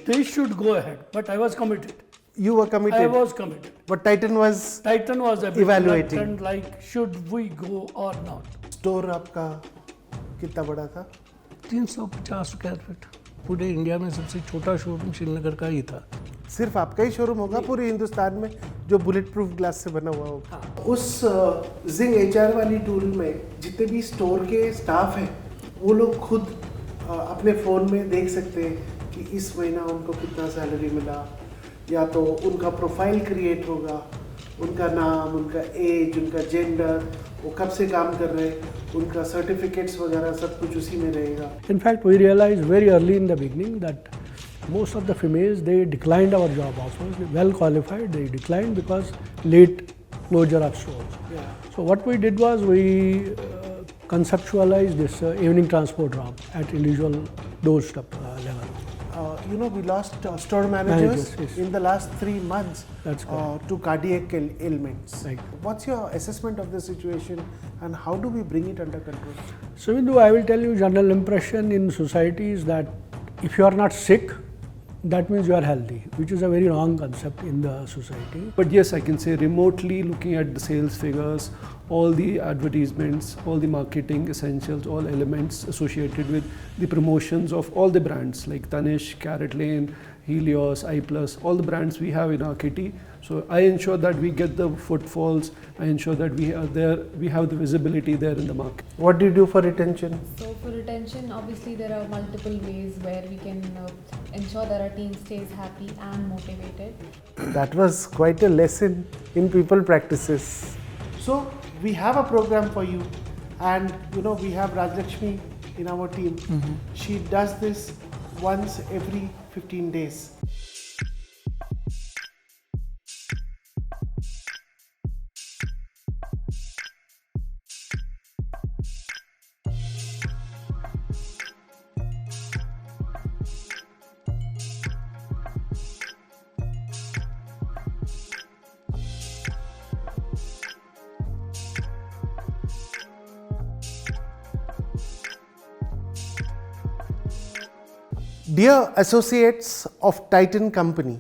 they should go ahead, but I was committed. You were committed. I was committed. But Titan was a bit evaluating. reluctant, like should we go or not. Store आपका कितना बड़ा था? 350 square feet, पूरे India में सबसे छोटा showroom Srinagar का ही था. सिर्फ आपका ही शोरूम होगा पूरे हिंदुस्तान में जो बुलेट प्रूफ ग्लास से बना हुआ होगा. उस जिंग एचआर वाली टूल में जितने भी स्टोर के स्टाफ हैं वो लोग खुद अपने फ़ोन में देख सकते हैं कि इस महीना उनको कितना सैलरी मिला, या तो उनका प्रोफाइल क्रिएट होगा, उनका नाम, उनका एज, उनका जेंडर, वो कब से काम कर रहे हैं, उनका सर्टिफिकेट्स वगैरह सब कुछ उसी में रहेगा. In fact, we realized very early in the beginning that most of the females, they declined our job offers. Well qualified, they declined because late closure of stores. Yeah. So what we did was we conceptualized this evening transport route at individual doorstep level. We lost store managers yes. in the last 3 months That's correct. to cardiac ailments. Right. What's your assessment of the situation and how do we bring it under control? So I will tell you, general impression in society is that if you are not sick, that means you are healthy, which is a very wrong concept in the society. But yes, I can say remotely looking at the sales figures, all the advertisements, all the marketing essentials, all elements associated with the promotions of all the brands like Tanishq, Carrot Lane, Helios, iPlus, all the brands we have in our kitty. So I ensure that we get the footfalls, I ensure that we are there, we have the visibility there in the market. What do you do for retention? So for retention, obviously there are multiple ways where we can ensure that our team stays happy and motivated. That was quite a lesson in people practices. So we have a program for you, and we have Rajlakshmi in our team. Mm-hmm. She does this once every 15 days. Dear associates of Titan Company,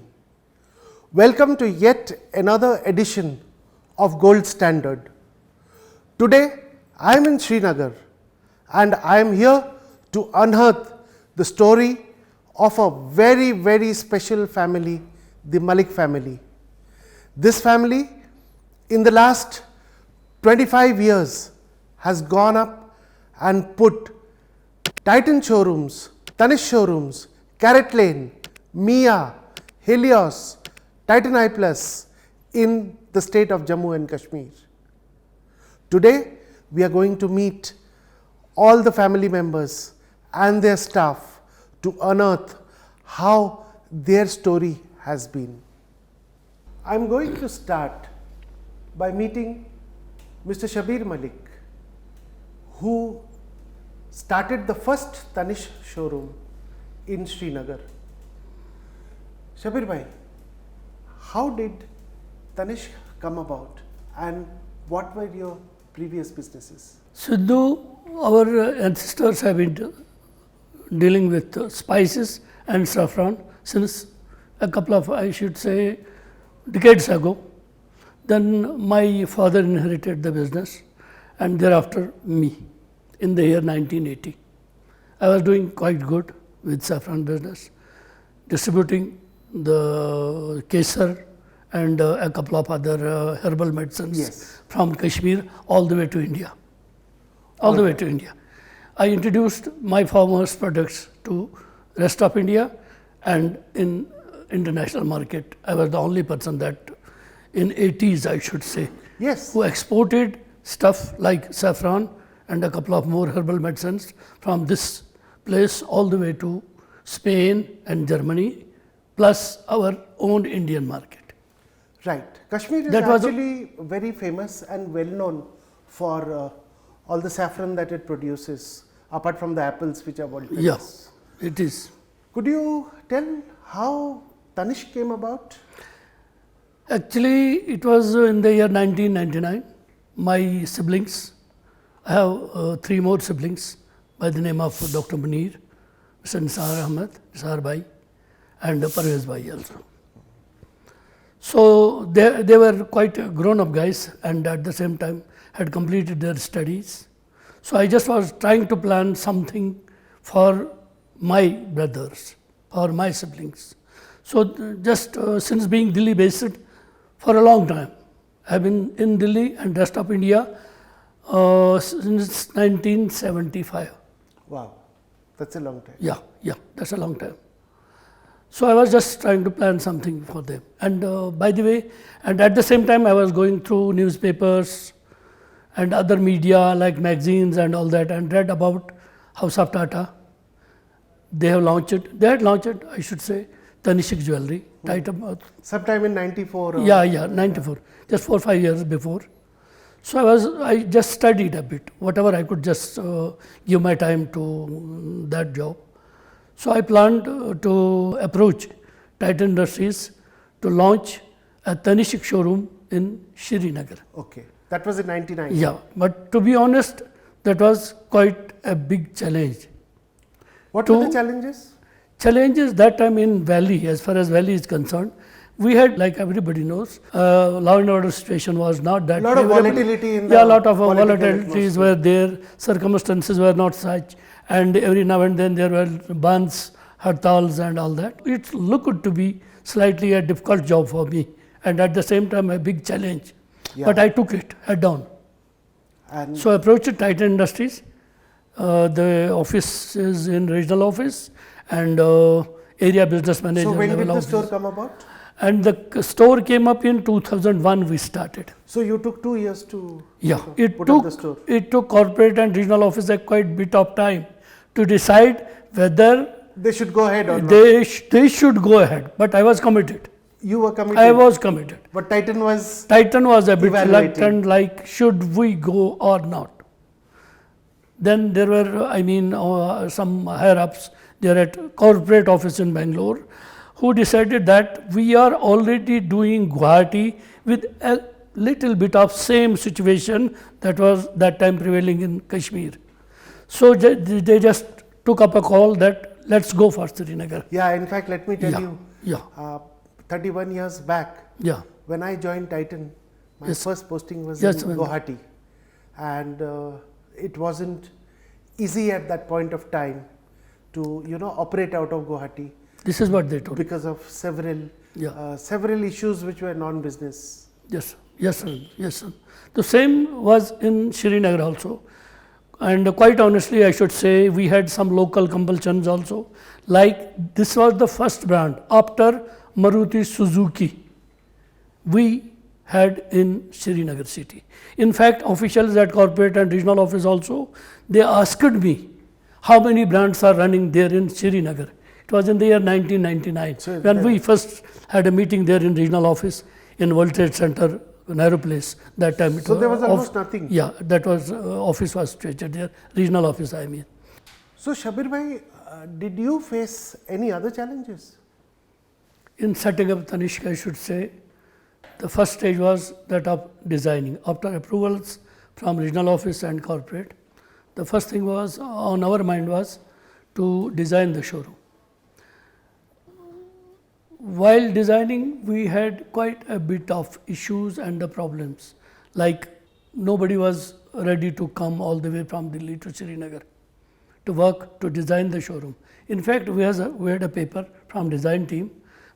welcome to yet another edition of Gold Standard. Today I am in Srinagar and I am here to unearth the story of a very, very special family, the Malik family. This family in the last 25 years has gone up and put Titan showrooms, Tanishq showrooms, Carrot Lane, Mia, Helios, Titan iPlus in the state of Jammu and Kashmir. Today we are going to meet all the family members and their staff to unearth how their story has been. I am going to start by meeting Mr. Shabir Malik, who started the first Tanishq showroom in Srinagar. Shabir bhai, how did Tanishq come about and what were your previous businesses? Sidhu, our ancestors have been dealing with spices and saffron since a couple of, I should say, decades ago. Then my father inherited the business and thereafter me in the year 1980. I was doing quite good with saffron business, distributing the kesar and a couple of other herbal medicines from Kashmir all the way to India. All the way to India. I introduced my farmers' products to rest of India and in international market. I was the only person that in 80s, I should say, who exported stuff like saffron and a couple of more herbal medicines from this place all the way to Spain and Germany, plus our own Indian market. Right. Kashmir is actually very famous and well known for all the saffron that it produces, apart from the apples which are world famous. Yes, it is. Could you tell how Tanishq came about? Actually, it was in the year 1999. My siblings, I have 3 more siblings by the name of Dr. Munir, Mr. Nisar Ahmed, Nisar Bhai, and Pervaiz Bhai also. So they were quite grown-up guys, and at the same time had completed their studies. So I just was trying to plan something for my brothers or my siblings. So just since being Delhi based for a long time, I've been in Delhi and rest of India since 1975. Wow, that's a long time. Yeah, that's a long time. So I was just trying to plan something for them. And by the way, and at the same time I was going through newspapers and other media like magazines and all that, and read about House of Tata. They had launched it, I should say, Tanishq jewelry. Sometime in 94? Yeah, 94, just 4 or 5 years before. So I just studied a bit, whatever I could just give my time to that job. So I planned to approach Titan Industries to launch a Tanishq showroom in Srinagar. Okay, that was in 99? Yeah, but to be honest, that was quite a big challenge. What were the challenges? Challenges that time in Valley, as far as Valley is concerned, we had, like everybody knows, law and order situation was not that. A lot of volatility in the Yeah, a lot of volatilities were there, circumstances were not such, and every now and then there were bans, hartals and all that. It looked to be slightly a difficult job for me, and at the same time a big challenge. Yeah. But I took it head on. And So I approached Titan Industries. The office is in regional office and area business manager so when level did the office. store come about? And the store came up in 2001 we started. So you took 2 years to Put up the store? It took corporate and regional office a quite bit of time to decide whether they should go ahead or not. they should go ahead. But I was committed. You were committed? I was committed. But Titan was a bit evaluating. reluctant, like should we go or not. Then there were, some higher ups there at corporate office in Bangalore who decided that we are already doing Guwahati with a little bit of same situation that was that time prevailing in Kashmir. So they just took up a call that let's go for Srinagar. Yeah, in fact, let me tell you, Yeah. 31 years back, Yeah. when I joined Titan, my Yes. first posting was Yes, in ma'am. Guwahati, and it wasn't easy at that point of time to operate out of Guwahati This is what they told. because of several issues which were non-business. Yes, sir. The same was in Srinagar also. And quite honestly, I should say we had some local compulsions also. Like this was the first brand after Maruti Suzuki we had in Srinagar city. In fact, officials at corporate and regional office also, they asked me how many brands are running there in Srinagar. It was in the year 1999 when we first had a meeting there in regional office in World Trade Center, Nehru Place. That time So there was almost nothing. Yeah, that was office was situated there, regional office I mean. So Shabir bhai, did you face any other challenges? In setting up Tanishq, I should say, the first stage was that of designing. After approvals from regional office and corporate, the first thing was on our mind was to design the showroom. While designing, we had quite a bit of issues and the problems. Like nobody was ready to come all the way from Delhi to Srinagar to work to design the showroom. In fact, we had a paper from design team,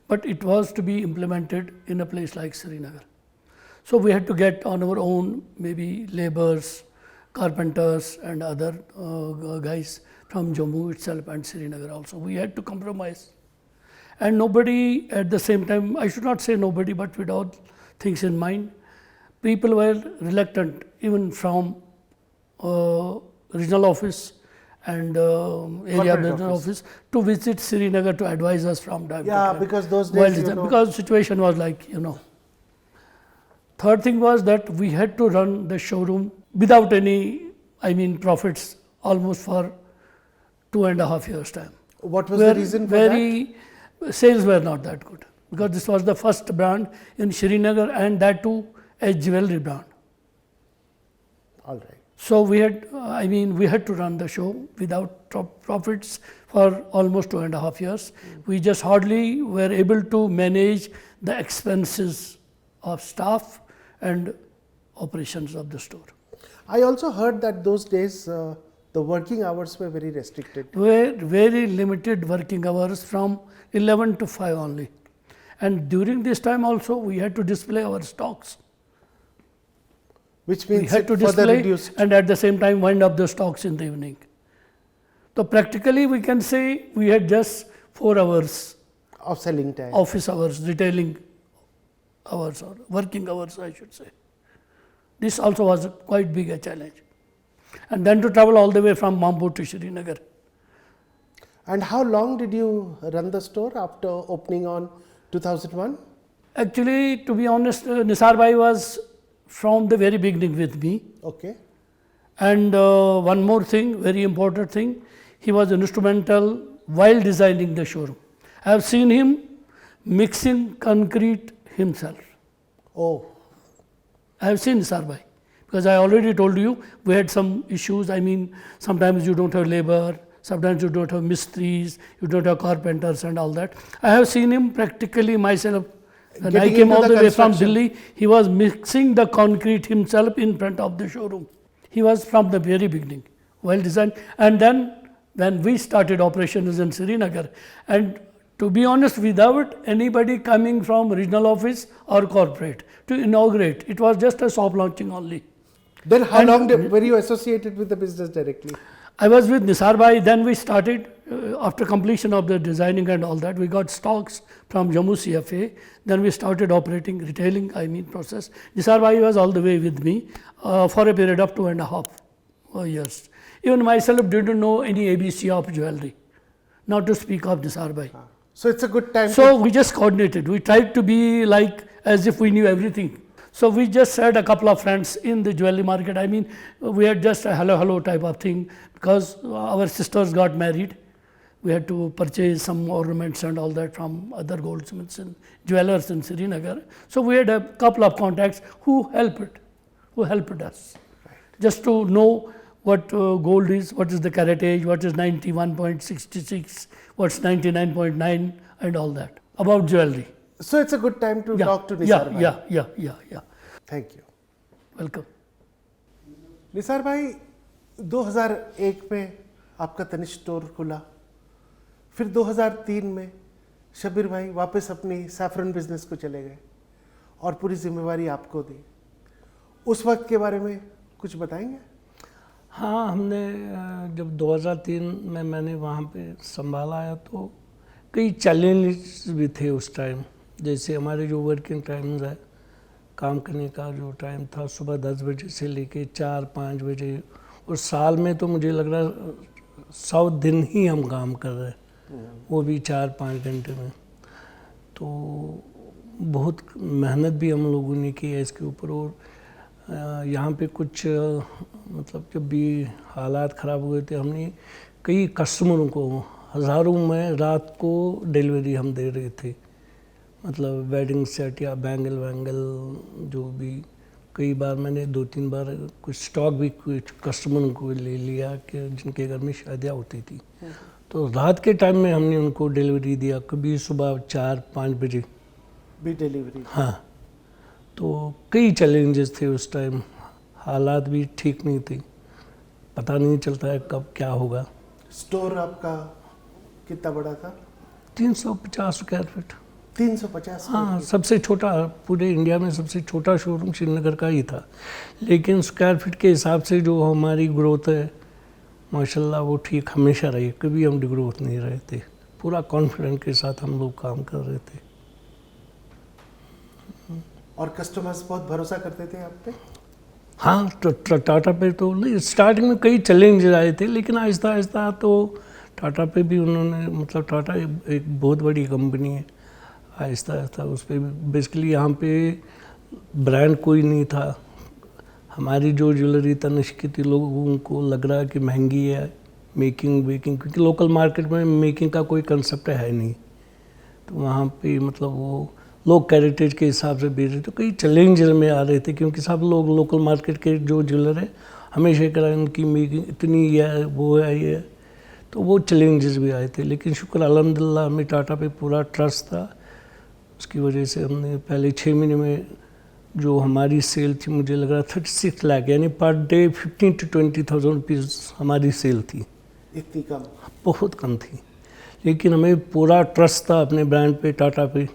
but it was to be implemented in a place like Srinagar. So we had to get on our own maybe laborers, carpenters and other guys from Jammu itself and Srinagar also. We had to compromise. And nobody at the same time, I should not say nobody, but with all things in mind, people were reluctant even from regional office and area business office to visit Srinagar to advise us from time to time. Because those days, because situation was like, Third thing was that we had to run the showroom without any, profits almost for 2.5 years time. What was the reason for that? Sales were not that good because this was the first brand in Srinagar and that too a jewelry brand. All right. So we had, we had to run the show without profits for almost 2.5 years. We just hardly were able to manage the expenses of staff and operations of the store. I also heard that those days the working hours were very restricted. Were very limited working hours from 11 to 5 only. And during this time also we had to display our stocks. Which We means had to it further display reduced. and at the same time wind up the stocks in the evening. So practically we can say we had just 4 hours Of selling time. office hours, retailing hours or working hours I should say. This also was quite big a challenge. And then to travel all the way from Mambo to Srinagar. And how long did you run the store after opening on 2001? Actually, to be honest, Nisar Bhai was from the very beginning with me. Okay. And one more thing, very important thing, he was instrumental while designing the showroom. I have seen him mixing concrete himself. Oh, I have seen Nisar Bhai because I already told you we had some issues. Sometimes you don't have labor, sometimes you don't have mistris, you don't have carpenters and all that. I have seen him practically myself. When I Getting came into all the the way from construction. Delhi, he was mixing the concrete himself in front of the showroom. He was from the very beginning, well designed. And then when we started operations in Srinagar, and to be honest, without anybody coming from regional office or corporate to inaugurate, it was just a soft launching only. then how And- long were you associated with the business directly? I was with Nisar Bhai, then we started, after completion of the designing and all that, we got stocks from Jammu CFA, then we started operating, retailing, process. Nisar Bhai was all the way with me for a period of 2.5 years. Even myself didn't know any ABC of jewelry, not to speak of Nisar Bhai. So it's a good time. So we just coordinated, we tried to be like as if we knew everything. So we just had a couple of friends in the jewelry market. We had just a hello type of thing because our sisters got married. We had to purchase some ornaments and all that from other goldsmiths and jewelers in Srinagar. So we had a couple of contacts who helped us just to know what gold is, what is the caratage, what is 91.66, what's 99.9 and all that about jewelry. So it's a good time to talk to Nisar yeah, Bhai. yeah. Thank you. Welcome. Nisar भाई 2001 में आपका Tanishq store खुला, फिर 2003 में शबीर भाई वापस अपनी saffron business को चले गए और पूरी जिम्मेवारी आपको दी। उस वक्त के बारे में कुछ बताएंगे? हाँ, हमने जब 2003 में मैंने वहाँ पे संभाला है तो कई चैलेंजेस भी थे उस टाइम। जैसे हमारे जो वर्किंग टाइम्स है, काम करने का जो टाइम था सुबह 10 बजे से लेके 4-5 बजे, और साल में तो मुझे लग रहा 100 दिन ही हम काम कर रहे हैं, वो भी 4-5 घंटे में। तो बहुत मेहनत भी हम लोगों ने की है इसके ऊपर। और यहाँ पे कुछ मतलब जब भी हालात ख़राब हुए थे, हमने कई कस्टमरों को हज़ारों में रात को डिलीवरी हम दे रहे थे, मतलब वेडिंग सेट या बैंगल जो भी। कई बार मैंने 2-3 बार कुछ स्टॉक भी कुछ कस्टमरों को ले लिया कि जिनके घर में शादियाँ होती थी, तो रात के टाइम में हमने उनको डिलीवरी दिया, कभी सुबह 4-5 बजे भी डिलीवरी। हाँ, तो कई चैलेंजेस थे उस टाइम, हालात भी ठीक नहीं थे, पता नहीं चलता है कब क्या होगा। स्टोर आपका कितना बड़ा था? 350 स्क्वायर फीट। 350? हाँ, सबसे छोटा, पूरे इंडिया में सबसे छोटा शोरूम श्रीनगर का ही था। लेकिन स्क्वायर फीट के हिसाब से जो हमारी ग्रोथ है माशाल्लाह वो ठीक हमेशा रही, कभी हम डिग्रोथ नहीं रहे थे, पूरा कॉन्फिडेंट के साथ हम लोग काम कर रहे थे। और कस्टमर्स बहुत भरोसा करते थे आप पे? हाँ, तो टाटा पे तो नहीं, स्टार्टिंग में कई चैलेंज आए थे, लेकिन आहिस्ता आहिस्ता तो टाटा पे भी उन्होंने, मतलब टाटा एक बहुत बड़ी कंपनी है, आहिस्ता आहिस्ता उस पर बेसिकली यहाँ पे ब्रांड कोई नहीं था। हमारी जो ज्वेलरी तनिष्क की थी, लोगों को लग रहा है कि महंगी है, मेकिंग क्योंकि लोकल मार्केट में मेकिंग का कोई कंसेप्ट है नहीं, तो वहाँ पे मतलब वो लोग कैरेटेज के हिसाब से बेच रहे थे। कई चैलेंज में आ रहे थे क्योंकि सब लोग लोकल मार्केट के जो ज्वेलर है हमेशा करा इनकी मेकिंग इतनी है, वो है, ये है। तो वो चैलेंजेस भी आए थे, लेकिन शुक्र अल्हम्दुलिल्लाह हमें टाटा पे पूरा ट्रस्ट था। उसकी वजह से हमने पहले 6 महीने में जो हमारी सेल थी, मुझे लग रहा 36 लाख, यानी पर डे 15 to 20,000 रुपीज़ हमारी सेल थी। इतनी कम? बहुत कम थी, लेकिन हमें पूरा ट्रस्ट था अपने ब्रांड पे, टाटा पे।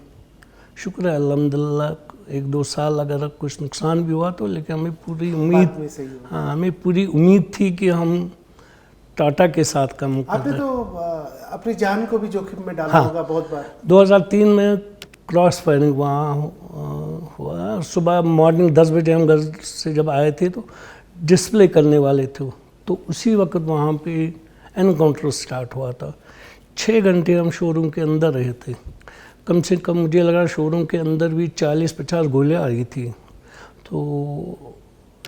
शुक्र है अल्हम्दुलिल्लाह, 1-2 साल अगर कुछ नुकसान भी हुआ तो, लेकिन हमें पूरी उम्मीद, हाँ हमें पूरी उम्मीद थी कि हम टाटा के साथ काम कर आपने रहे। तो अपनी जान को भी जोखिम में डाला होगा बहुत बार। 2003 में क्रॉस फायरिंग वहाँ हुआ। सुबह मॉर्निंग 10 बजे हम घर से जब आए थे तो डिस्प्ले करने वाले थे, तो उसी वक्त वहाँ पे एनकाउंटर स्टार्ट हुआ था। 6 घंटे हम शोरूम के अंदर रहे थे। कम से कम मुझे लगा शोरूम के अंदर भी 40-50 गोलियाँ आई थी। तो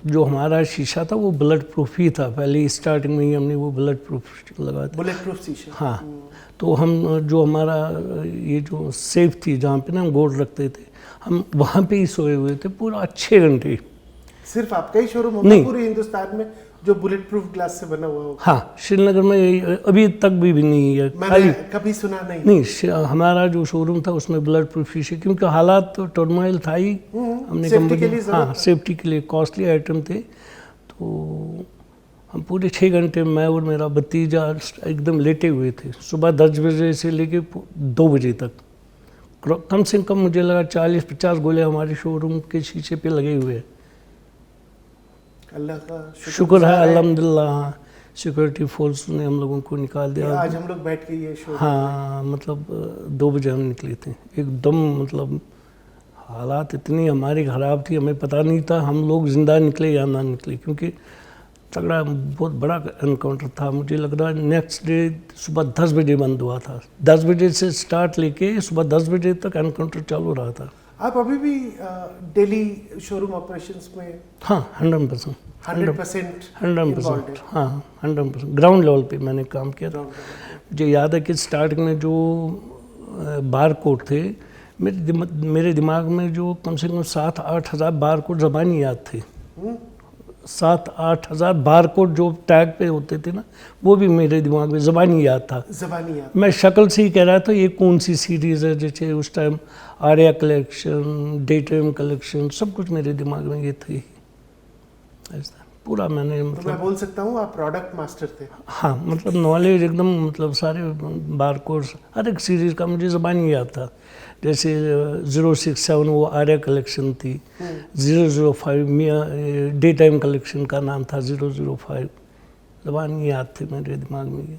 जो हमारा शीशा था वो बुलेट प्रूफ ही था, पहले स्टार्टिंग में ही हमने वो बुलेट प्रूफ लगा दिया। बुलेट प्रूफ शीशा? हाँ। तो हम जो हमारा ये जो सेफ थी जहाँ पे ना हम गोल्ड रखते थे, हम वहाँ पे ही सोए हुए थे पूरा 6 घंटे। सिर्फ आपका ही शोरूम होगा पूरे हिंदुस्तान में जो बुलेट प्रूफ ग्लास से बना हुआ होगा? हाँ, श्रीनगर में अभी तक भी नहीं है। मैंने कभी सुना नहीं। हमारा जो शोरूम था उसमें बुलेट प्रूफ शीशे, क्योंकि हालात तो टर्मोइल था ही, हमने सेफ्टी के लिए हाँ सेफ्टी के लिए कॉस्टली आइटम थे। तो हम पूरे 6 घंटे, मैं और मेरा भतीजा एकदम लेटे हुए थे, सुबह 10 बजे से लेके 2 बजे तक। कम से कम मुझे लगा 40-50 गोले हमारे शोरूम के शीशे पे लगे हुए हैं। अल्लाह का शुक्र है अल्हम्दुलिल्लाह, सिक्योरिटी फोर्स ने हम लोगों को निकाल दिया। आज हम लोग बैठ के ये शो, हाँ मतलब 2 बजे हम निकले थे एकदम, मतलब हालात इतनी हमारी ख़राब थी, हमें पता नहीं था हम लोग ज़िंदा निकले या ना निकले, क्योंकि तगड़ा बहुत बड़ा एनकाउंटर था। मुझे लग रहा है नेक्स्ट डे सुबह 10 बजे बंद हुआ था। 10 बजे से स्टार्ट लेके सुबह 10 बजे तक एनकाउंटर चालू रहा था। आप अभी भी डेली शोरूम ऑपरेशंस में? हाँ 100%। 100%? हाँ 100%। ग्राउंड लेवल पे मैंने काम किया था। मुझे याद है कि स्टार्टिंग में जो बार कोड थे, मेरे दिमाग में जो कम से कम 7-8 हज़ार बार कोड ज़बानी याद थे। 7-8 हज़ार बार कोड जो टैग पे होते थे ना, वो भी मेरे दिमाग में ज़बानी याद था। ज़बानी याद? मैं शक्ल से ही कह रहा था ये कौन सी सीरीज़ है। जैसे उस time Arya collection, day time collection, सब कुछ मेरे दिमाग में ये थी। ऐसा पूरा मैंने मतलब, तो मैं बोल सकता हूँ आप प्रोडक्ट मास्टर थे? हाँ मतलब नॉलेज एकदम, मतलब सारे बार कोड्स हर एक सीरीज़ का मुझे ज़बानी याद था। जैसे 067 वो आर्या कलेक्शन थी, 005 मियाँ डे टाइम कलेक्शन का नाम था 005। ज़बानी याद थे मेरे दिमाग में ये।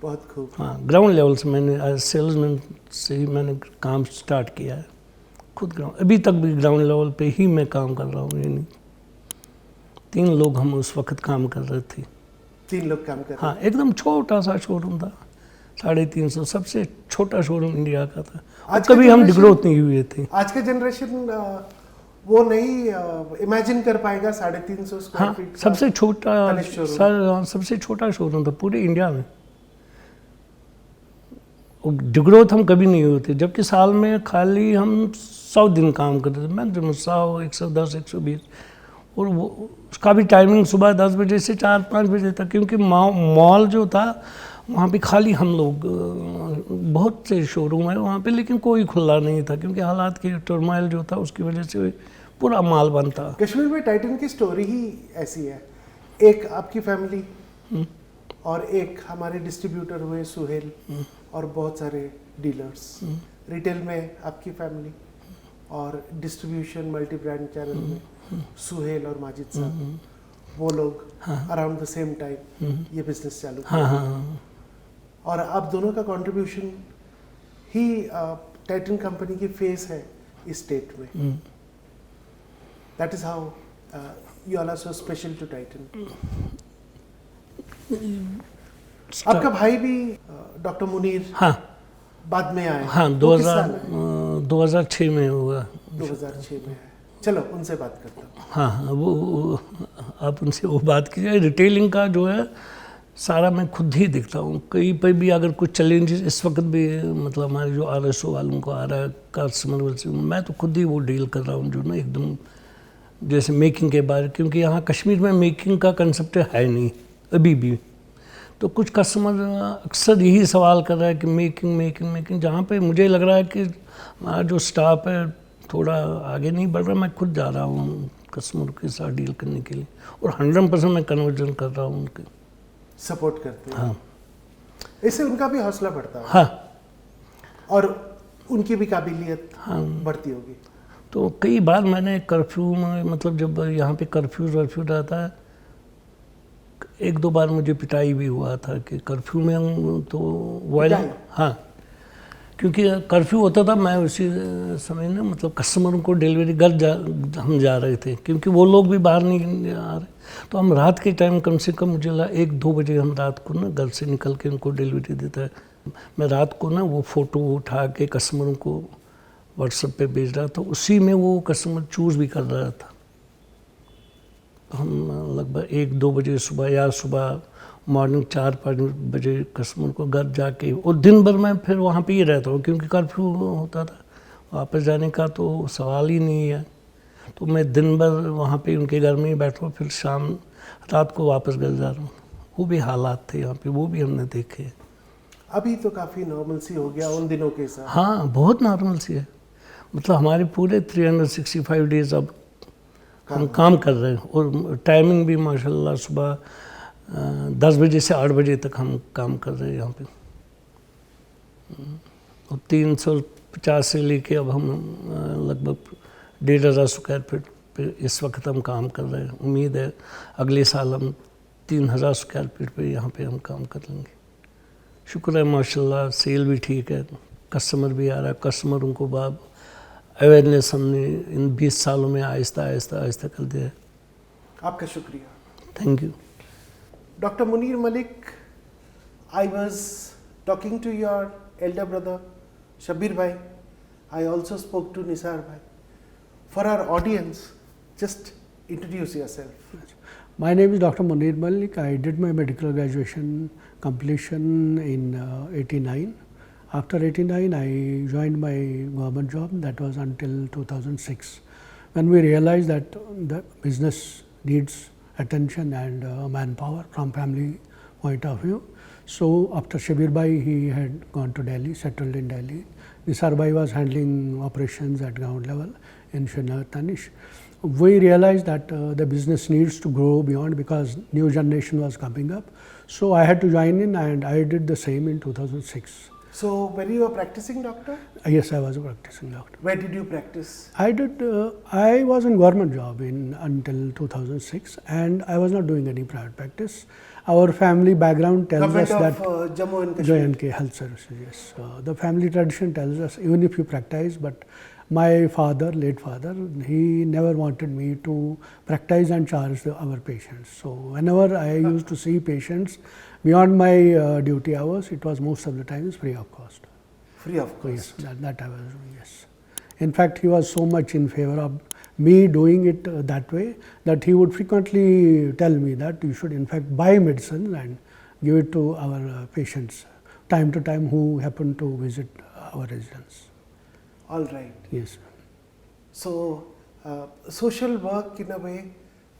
बहुत खूब। हाँ ग्राउंड लेवल से मैंने सेल्समैन से ही मैंने काम स्टार्ट किया है खुद। अभी तक भी ग्राउंड लेवल पे ही मैं काम कर रहा हूँ। ये नहीं, 3 लोग हम उस वक्त काम कर रहे थे। 3 लोग काम कर रहे? हाँ एकदम छोटा सा शोरूम था, 350, सबसे छोटा शोरूम इंडिया का था। कभी हम डिग्रोथ नहीं हुए थे। आज का जनरेशन वो नहीं इमेजिन कर पाएगा 350 स्क्वायर फीट। सबसे छोटा सबसे छोटा शोरूम था पूरे इंडिया में। डिग्रोथ हम कभी नहीं हुए थे, जबकि साल में खाली हम 100 दिन काम करते थे, मैक्सिमम 100, 110, 120। और वो उसका भी टाइमिंग सुबह 10 बजे से 4-5 बजे तक, क्योंकि मॉल जो था वहाँ पे खाली हम लोग, बहुत से शोरूम है वहाँ पे, लेकिन कोई खुला नहीं था, क्योंकि हालात के टर्मोइल जो था उसकी वजह से पूरा माल बंद था। कश्मीर में टाइटन की स्टोरी ही ऐसी है। एक आपकी फैमिली और एक हमारे डिस्ट्रीब्यूटर हुए सुहेल और बहुत सारे डीलर्स। रिटेल में आपकी फैमिली और डिस्ट्रीब्यूशन मल्टी ब्रांड चैनल में सुहेल और माजिद साहब, वो लोग अराउंड द सेम टाइम ये बिजनेस चालू किया। और आप दोनों का कंट्रीब्यूशन ही टाइटन कंपनी की फेस है इस स्टेट में। That is how you are so special to Titan. आपका भाई भी डॉक्टर मुनीर बाद में आया? हाँ 2006 में हुआ। 2006 में है। चलो उनसे बात करता हूँ। हाँ वो आप उनसे वो बात कीजिए। रिटेलिंग का जो है सारा मैं खुद ही देखता हूँ। कहीं पर भी अगर कुछ चैलेंजेस इस वक्त भी मतलब हमारे जो RSO वालों को आ रहा है कस्टमर से, मैं तो खुद ही वो डील कर रहा हूँ जो ना एकदम जैसे मेकिंग के बारे, क्योंकि यहाँ कश्मीर में मेकिंग का कंसेप्ट है नहीं अभी भी। तो कुछ कस्टमर अक्सर यही सवाल कर रहा है कि मेकिंग मेकिंग मेकिंग, जहाँ पे मुझे लग रहा है कि हमारा जो स्टाफ है थोड़ा आगे नहीं बढ़ रहा। मैं खुद जा रहा हूँ कस्टमर के साथ डील करने के लिए और 100% मैं कन्वर्जन कर रहा हूँ उनके, सपोर्ट करते हैं। हाँ, इससे उनका भी हौसला बढ़ता है। हाँ, और उनकी भी काबिलियत हाँ। बढ़ती होगी। तो कई बार मैंने कर्फ्यू में, मतलब जब यहाँ पे कर्फ्यू रहता है, 1-2 बार मुझे पिटाई भी हुआ था कि कर्फ्यू में हम तो वायलेंट, हाँ, क्योंकि कर्फ्यू होता था। मैं उसी समय ना मतलब कस्टमरों को डिलीवरी हम जा रहे थे, क्योंकि वो लोग भी बाहर नहीं आ रहे। तो हम रात के टाइम कम से कम मुझे 1-2 बजे हम रात को ना घर से निकल के उनको डिलीवरी देता है। मैं रात को ना वो फ़ोटो उठा के कस्टमरों को व्हाट्सएप पे भेज रहा था, उसी में वो कस्टमर चूज़ भी कर रहा था। हम लगभग 1-2 बजे सुबह या सुबह मॉर्निंग 4-5 बजे कस्टमर को घर जाके, और दिन भर मैं फिर वहाँ पे ही रहता हूँ क्योंकि कर्फ्यू होता था, वापस जाने का तो सवाल ही नहीं है। तो मैं दिन भर वहाँ पे उनके घर में ही बैठा हूँ, फिर शाम रात को वापस घर जा रहा हूँ। वो भी हालात थे यहाँ पे, वो भी हमने देखे। अभी तो काफ़ी नॉर्मल सी हो गया उन दिनों के साथ। हाँ, बहुत नॉर्मल सी है। मतलब हमारे पूरे 365 डेज अब हम काम कर रहे हैं, और टाइमिंग भी माशाल्लाह सुबह 10 बजे से 8 बजे तक हम काम कर रहे हैं यहाँ पे। और 350 से लेके अब हम लगभग 1,500 स्क्वायर फीट पे इस वक्त हम काम कर रहे हैं। उम्मीद है अगले साल हम 3,000 स्क्वायर फीट पे यहाँ पे हम काम कर लेंगे। शुक्र है माशाल्लाह, सेल भी ठीक है, कस्टमर भी आ रहा है। कस्टमरों को बाब अवेयरनेस हमने इन 20 सालों में आहिस्ता आहिस्ता कर दिया है। आपका शुक्रिया। Thank you. Dr. Muneer Malik, I was talking to your elder brother Shabir bhai. I also spoke to Nisar bhai. For our audience, just introduce yourself. My name is Dr. Muneer Malik. I did my medical graduation completion in 89. After 89, I joined my government job. That was until 2006, when we realized that the business needs attention and manpower from family point of view. So after Shabir bhai, he had gone to Delhi, settled in Delhi. Nisar bhai was handling operations at ground level in Srinagar, Tanishq. We realized that the business needs to grow beyond, because new generation was coming up. So I had to join in, and I did the same in 2006. So when you were practicing doctor? Yes, I was a practicing doctor. Where did you practice? I was in government job until 2006, and I was not doing any private practice. Our family background tells us that Jammu and Kashmir. J&K Health Services, yes. The family tradition tells us even if you practice, but my father, late father, he never wanted me to practice and charge our patients. So whenever I used to see patients beyond my duty hours, it was most of the times free of cost. Free of cost. Yes, that I was doing, yes. In fact, he was so much in favor of me doing it that way, that he would frequently tell me that you should in fact buy medicine and give it to our patients time to time who happen to visit our residence. All right. Yes. So social work in a way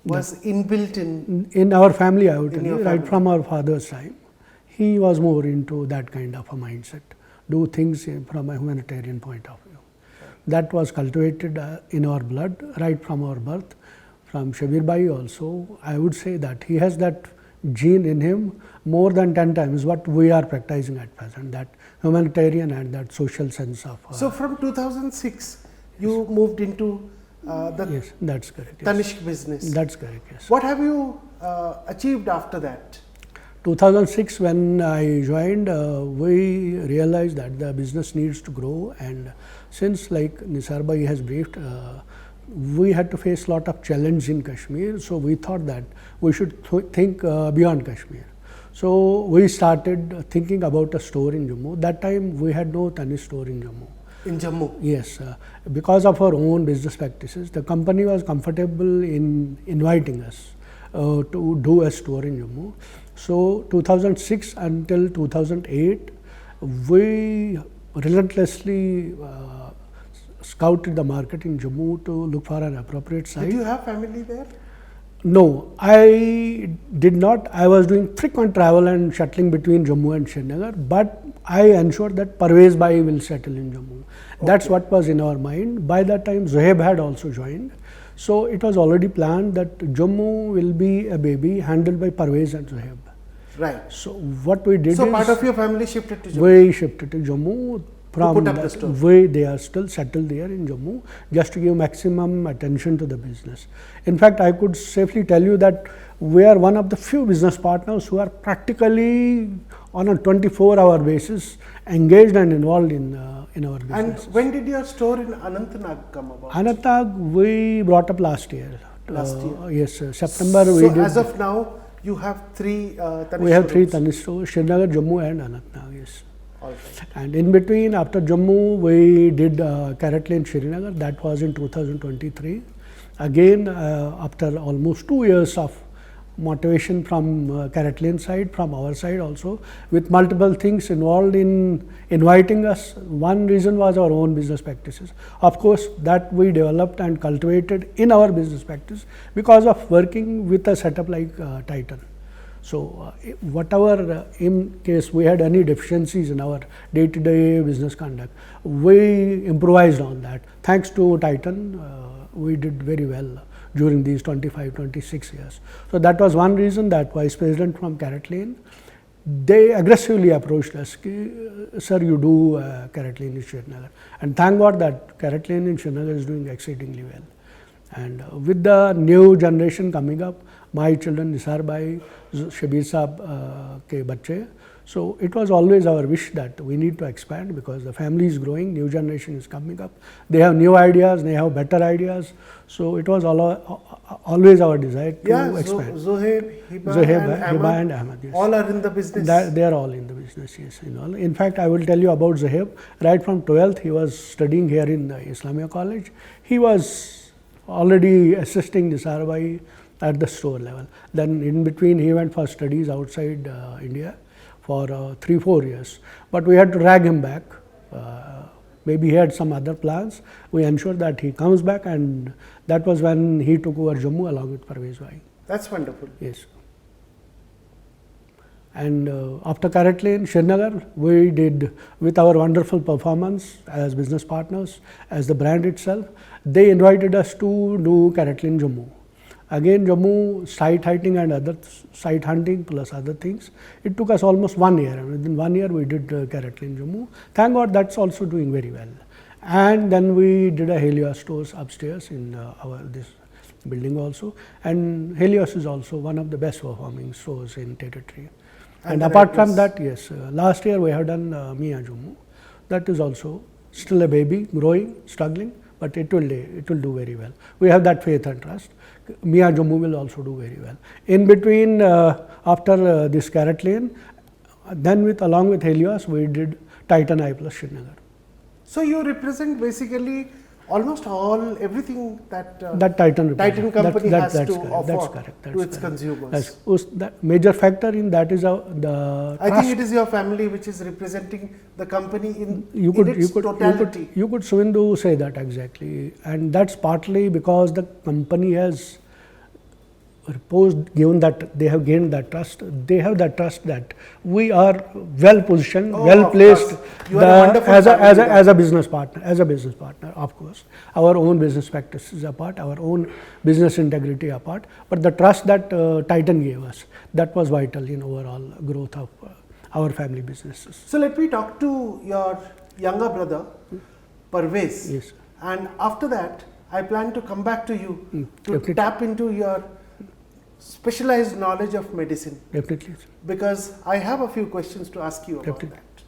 was inbuilt in our family, I would tell you, right family. from our father's time. He was more into that kind of a mindset, do things from a humanitarian point of view. That was cultivated in our blood right from our birth. From Shabir bhai also, I would say that he has that gene in him more than 10 times what we are practicing at present, that humanitarian and that social sense of. So from 2006, you moved into the yes, that's correct. Yes. Tanishq business. That's correct. Yes. What have you achieved after that? 2006, when I joined, we realized that the business needs to grow, and since like Nisar bhai has briefed, we had to face a lot of challenge in Kashmir. So we thought that we should think beyond Kashmir. So we started thinking about a store in Jammu. That time we had no Tanishq store in Jammu. In Jammu? Yes, because of our own business practices, the company was comfortable in inviting us to do a store in Jammu. So 2006 until 2008, we relentlessly scouted the market in Jammu to look for an appropriate site. Did you have family there? No, I did not. I was doing frequent travel and shuttling between Jammu and Srinagar, but I ensured that Pervaiz Bhai will settle in Jammu. That's what was in our mind. By that time, Zuhaib had also joined. So it was already planned that Jammu will be a baby handled by Pervaiz and Zuhaib. Right. So what we did So is part of your family shifted to Jammu. we shifted to Jammu. From put up the that store. way, they are still settled there in Jammu, just to give maximum attention to the business. In fact, I could safely tell you that we are one of the few business partners who are practically on a 24-hour basis engaged and involved in our And business. when did your store in Anantnag come about? Anantnag we brought up last year. Last year. Yes, September So we did. as of now, you have three Tanishq we have three showrooms. Tanishq stores, Srinagar, Jammu and Anantnag. Yes. All right. And in between, after Jammu, we did Carrot Lane, Srinagar. That was in 2023. Again, after almost 2 years of motivation from Carrot Lane side, from our side also, with multiple things involved in inviting us. One reason was our own business practices. Of course, that we developed and cultivated in our business practice because of working with a setup like Titan. So, whatever in case we had any deficiencies in our day-to-day business conduct, we improvised on that. Thanks to Titan, we did very well during these 25, 26 years. So, that was one reason that Vice President from Carrot Lane, they aggressively approached us, sir, you do Carrot Lane in Srinagar. And thank God that Carrot Lane in Srinagar is doing exceedingly well. And with the new generation coming up, my children, Nisar Bhai, Shabir Saab ke bacche. So it was always our wish that we need to expand because the family is growing, new generation is coming up. They have new ideas, they have better ideas. So it was always our desire to expand. Zuhaib, Hibah and Ahmed, yes. all are in the business. They are all in the business, yes. In fact, I will tell you about Zuhaib. Right from 12th, he was studying here in the Islamia College. He was already assisting Nisar Bhai at the store level. Then in between, he went for studies outside India for 3-4 years. But we had to drag him back. Maybe he had some other plans. We ensured that he comes back, and that was when he took over Jammu along with Pervaiz Bhai. That's wonderful. Yes. And after Carrot Lane, Srinagar, we did with our wonderful performance as business partners, as the brand itself. They invited us to do Carrot Lane Jammu. Again, Jammu, site hunting and other site hunting plus other things. It took us almost 1 year, and within 1 year we did Carrot Lane Jammu. Thank God that's also doing very well. And then we did a Helios stores upstairs in this building also. And Helios is also one of the best performing stores in territory. And apart from that, yes, last year we have done Mia Jammu. That is also still a baby, growing, struggling, but it will do very well. We have that faith and trust. Mia Jammu will also do very well. In between, after this Carrot Lane, then along with Helios, we did Titan I plus Srinagar. So you represent basically almost everything that Titan company has to correct. offer That's correct. to its consumers. That major factor in that is the I think it is your family which is representing the company in its totality. You could Suvindu say that exactly, and that's partly because the company has given that they have gained that trust. They have that trust that we are well positioned, well placed as a business partner. Of course, our own business practices apart, our own business integrity apart, but the trust that Titan gave us, that was vital in overall growth of our family businesses. So let me talk to your younger brother, Pervaiz. Yes. And after that, I plan to come back to you to definitely. tap into your specialized knowledge of medicine. Definitely. Because I have a few questions to ask you about that.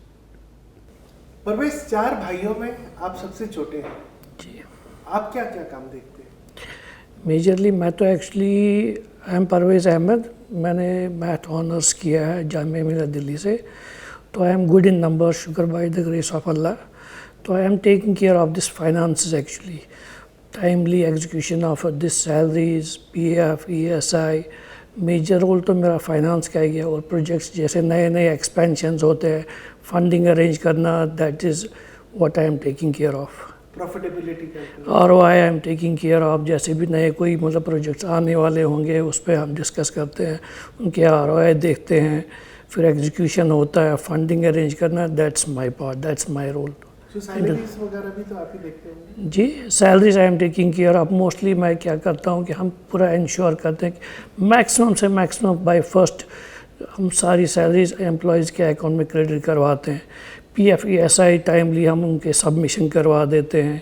Parvez, 4 भाइयों में आप सबसे छोटे हैं जी। आप क्या क्या काम देखते हैं? मेजरली मैं तो actually I am Parvez Ahmed. मैंने मैथ ऑनर्स किया है जामिया मिलिया दिल्ली से। तो I am good in number, शुगर by the grace of Allah. तो I am taking care of this finances actually, timely execution of this salaries, PF, ESI. Major role तो मेरा finance का ही है, और प्रोजेक्ट्स जैसे नए नए एक्सपेंशंस होते हैं, फंडिंग अरेंज करना, that is what I am taking care of. Profitability करते हो? ROI I am taking care of, जैसे भी नए कोई मतलब प्रोजेक्ट्स आने वाले होंगे उस पर हम डिस्कस करते हैं, उनके ROI देखते हैं, फिर एग्जीक्यूशन होता है, फंडिंग अरेंज करना, that's my part, that's my role. Salaries वगैरह भी तो आप ही देखते होंगे? जी, salaries I am taking care of. Mostly मैं क्या करता हूँ कि हम पूरा इंश्योर करते हैं कि मैक्सिमम से मैक्सिमम बाय फर्स्ट हम सारी सैलरीज एम्प्लॉयज़ के अकाउंट में क्रेडिट करवाते हैं। PF ESI टाइमली हम उनके सबमिशन करवा देते हैं,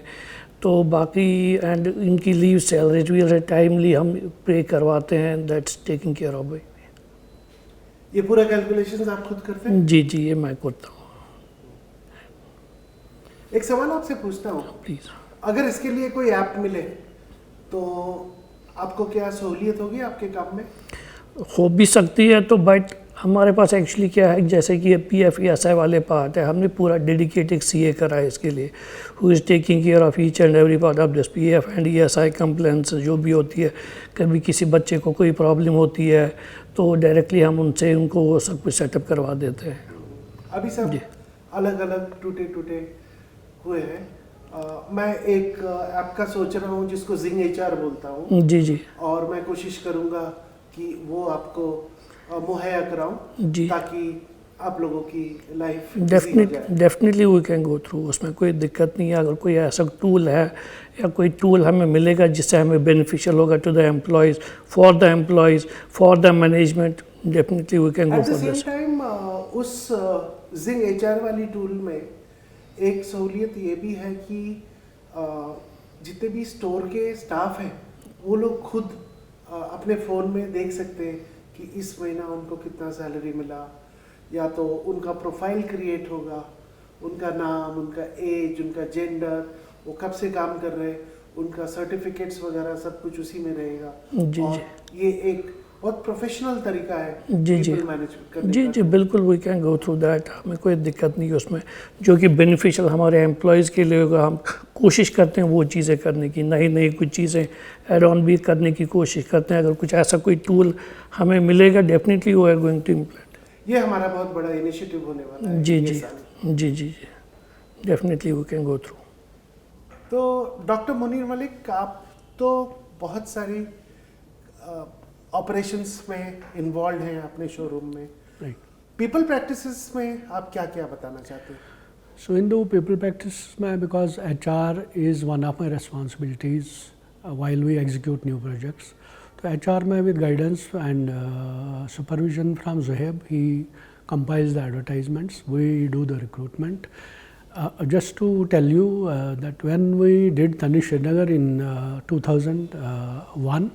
तो बाकी एंड इनकी लीव सैलरीज भी टाइमली हम पे करवाते हैं, दैट्स टेकिंग केयर ऑफ। ये पूरा कैलकुलेशंस आप खुद करते हैं? जी जी, ये मैं करता हूँ। एक सवाल आपसे पूछता हूँ, प्लीज़। अगर इसके लिए कोई ऐप मिले तो आपको क्या सहूलियत होगी आपके काम में? हो भी सकती है, तो बट हमारे पास एक्चुअली क्या है, जैसे कि ये PF ESI वाले पार्ट है, हमने पूरा डेडिकेटेड CA करा है इसके लिए, who is taking care of each and every part of this PF and ESI complaints जो भी होती है। कभी किसी बच्चे को कोई प्रॉब्लम होती है तो डायरेक्टली हम उनसे उनको वो सब कुछ सेटअप करवा देते हैं। अभी सब अलग अलग टूटे टूटे हुए हैं। मैं एक ऐप का सोच रहा हूँ जिसको जिंग HR बोलता हूँ। जी जी, और मैं कोशिश करूँगा कि वो आपको मुहैया कराऊँ जी, ताकि आप लोगों की life definitely we can go through, उसमें कोई दिक्कत नहीं है। अगर कोई ऐसा टूल है या कोई टूल हमें मिलेगा जिससे हमें बेनिफिशियल होगा to the employees, for the management, definitely we can go for this. At the same time उस जिंग HR वाली टूल में एक सहूलियत ये भी है कि जितने भी स्टोर के स्टाफ हैं वो लोग खुद अपने फ़ोन में देख सकते हैं कि इस महीना उनको कितना सैलरी मिला, या तो उनका प्रोफाइल क्रिएट होगा, उनका नाम, उनका एज, उनका जेंडर, वो कब से काम कर रहे हैं, उनका सर्टिफिकेट्स वगैरह सब कुछ उसी में रहेगा। जी और जी, ये एक बहुत प्रोफेशनल तरीका है जी जी, people management करने जी का। जी, बिल्कुल we can go through that, हमें कोई दिक्कत नहीं है उसमें, जो कि बेनिफिशियल हमारे एम्प्लॉयज़ के लिए होगा। हम कोशिश करते हैं वो चीज़ें करने की, नई नई कुछ चीज़ें एड ऑन भी करने की कोशिश करते हैं। अगर कुछ ऐसा कोई टूल हमें मिलेगा, definitely we are going to implement. ये हमारा बहुत बड़ा इनिशिएटिव होने वाला है जी ये जी साल। जी जी, definitely we can go through. तो डॉक्टर मुनीर मलिक, आप तो बहुत सारी ऑपरेशंस में इन्वॉल्व हैं अपने शोरूम में। पीपल प्रैक्टिसेस में आप क्या क्या बताना चाहते हैं? So in the people practice, because HR is one of my responsibilities while we execute new projects. So HR with guidance and supervision from Zuhaib, he compiles the advertisements, we do the recruitment. Just to tell you that when we did Tanishq in 2001,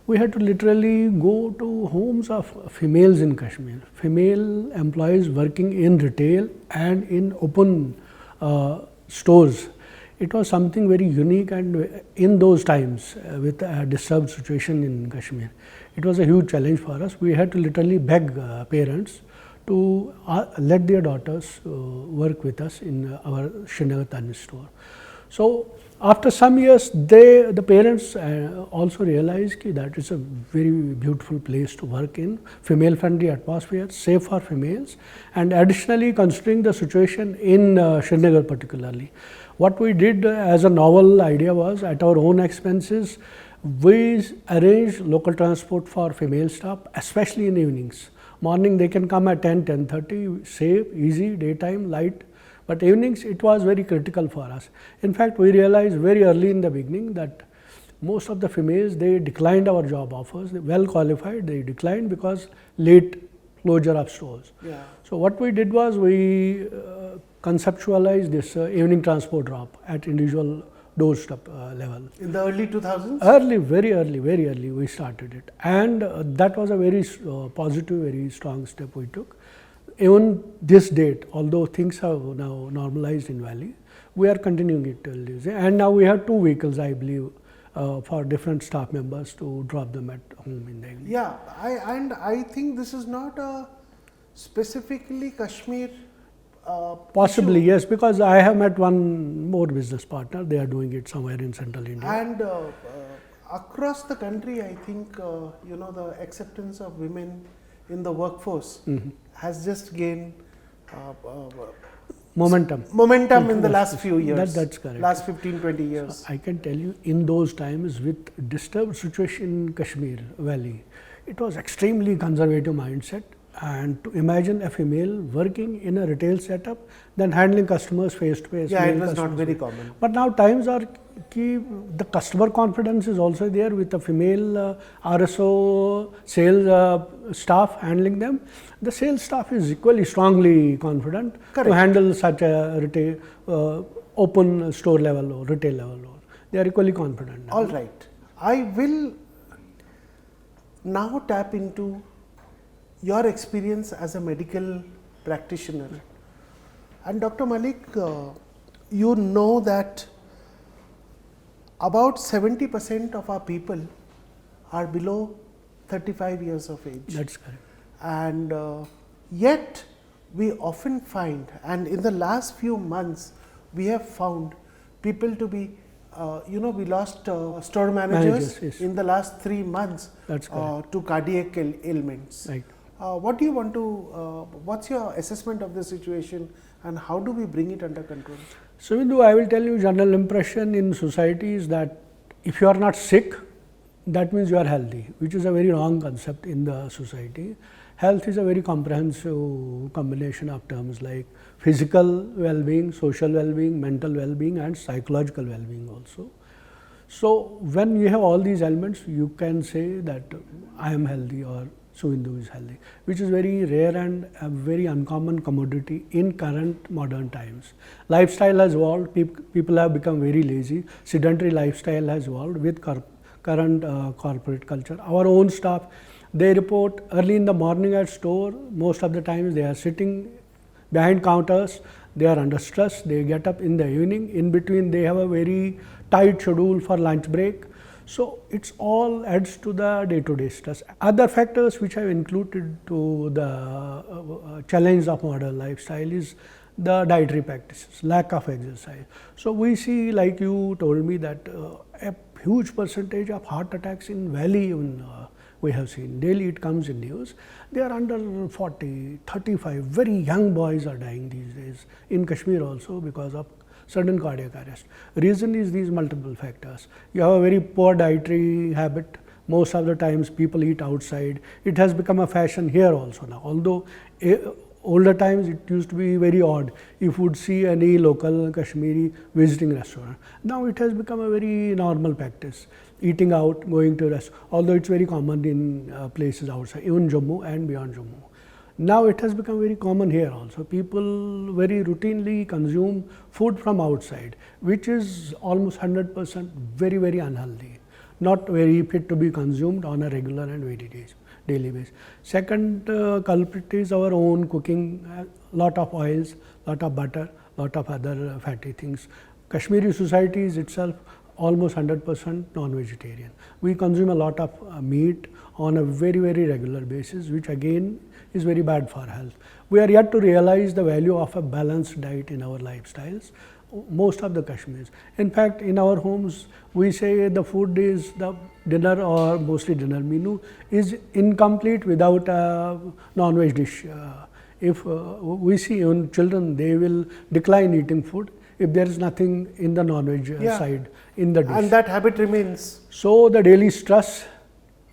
we had to literally go to homes of females in Kashmir, female employees working in retail and in open stores. It was something very unique, and in those times with a disturbed situation in Kashmir, it was a huge challenge for us. We had to literally beg parents to let their daughters work with us in our Srinagar Tanishq store. So after some years, the parents also realized that it's a very beautiful place to work in, female friendly atmosphere, safe for females, and additionally considering the situation in Srinagar particularly. What we did as a novel idea was, at our own expenses, we arranged local transport for female staff, especially in evenings. Morning they can come at 10, 10:30, safe, easy, daytime, light. But evenings, it was very critical for us. In fact, we realized very early in the beginning that most of the females, they declined our job offers. They well qualified, they declined because late closure of stores. Yeah. So what we did was, we conceptualized this evening transport drop at individual doorstep level. In the early 2000s? Early, very early we started it. And that was a very positive, very strong step we took. Even this date, although things have now normalized in Valley, we are continuing it till this day. And now we have 2 vehicles, I believe, for different staff members to drop them at home in the evening. Yeah, I think this is not a specifically Kashmir Possibly, issue. yes, because I have met one more business partner. They are doing it somewhere in central India. And across the country, I think, the acceptance of women in the workforce has just gained momentum in the last few years. That's correct. Last 15-20 years. I can tell you, in those times, with disturbed situation in Kashmir Valley, it was extremely conservative mindset. And to imagine a female working in a retail setup, then handling customers face to face. Yeah, it was not very common. But now times are the customer confidence is also there with a female RSO sales staff handling them. The sales staff is equally strongly confident to handle such a retail open store level or retail level. They are equally confident now. All right. I will now tap into your experience as a medical practitioner. And Dr. Malik, you know that about 70% of our people are below 35 years of age. That's correct. And yet we often find, and in the last few months we have found people to be, we lost store managers yes. in the last 3 months to cardiac ailments. Right. What do you want to, what's your assessment of the situation and how do we bring it under control? So, Bindu, I will tell you, general impression in society is that if you are not sick, that means you are healthy, which is a very wrong concept in the society. Health is a very comprehensive combination of terms like physical well-being, social well-being, mental well-being and psychological well-being also. So, when you have all these elements, you can say that I am healthy or Suhindu is healthy, which is very rare and a very uncommon commodity in current modern times. Lifestyle has evolved, people have become very lazy, sedentary lifestyle has evolved with current corporate culture. Our own staff, they report early in the morning at store, most of the times they are sitting behind counters, they are under stress, they get up in the evening, in between they have a very tight schedule for lunch break. So, it's all adds to the day-to-day stress. Other factors which I have included to the challenge of modern lifestyle is the dietary practices, lack of exercise. So, we see, like you told me, that a huge percentage of heart attacks in Valley we have seen. Daily it comes in news. They are under 40, 35, very young boys are dying these days, in Kashmir also because of sudden cardiac arrest. Reason is these multiple factors. You have a very poor dietary habit. Most of the times people eat outside. It has become a fashion here also now. Although older times it used to be very odd if you would see any local Kashmiri visiting restaurant. Now it has become a very normal practice, eating out, going to restaurant, although it's very common in places outside, even Jammu and beyond Jammu. Now it has become very common here also. People very routinely consume food from outside, which is almost 100% very, very unhealthy, not very fit to be consumed on a regular and daily basis. Second culprit is our own cooking, lot of oils, lot of butter, lot of other fatty things. Kashmiri society is itself almost 100% non-vegetarian. We consume a lot of meat on a very, very regular basis, which again is very bad for health. We are yet to realize the value of a balanced diet in our lifestyles, most of the Kashmiris. In fact, in our homes, we say the food is the dinner or mostly dinner menu is incomplete without a non-veg dish. If we see even children, they will decline eating food if there is nothing in the non-veg side in the dish. And that habit remains. So, the daily stress,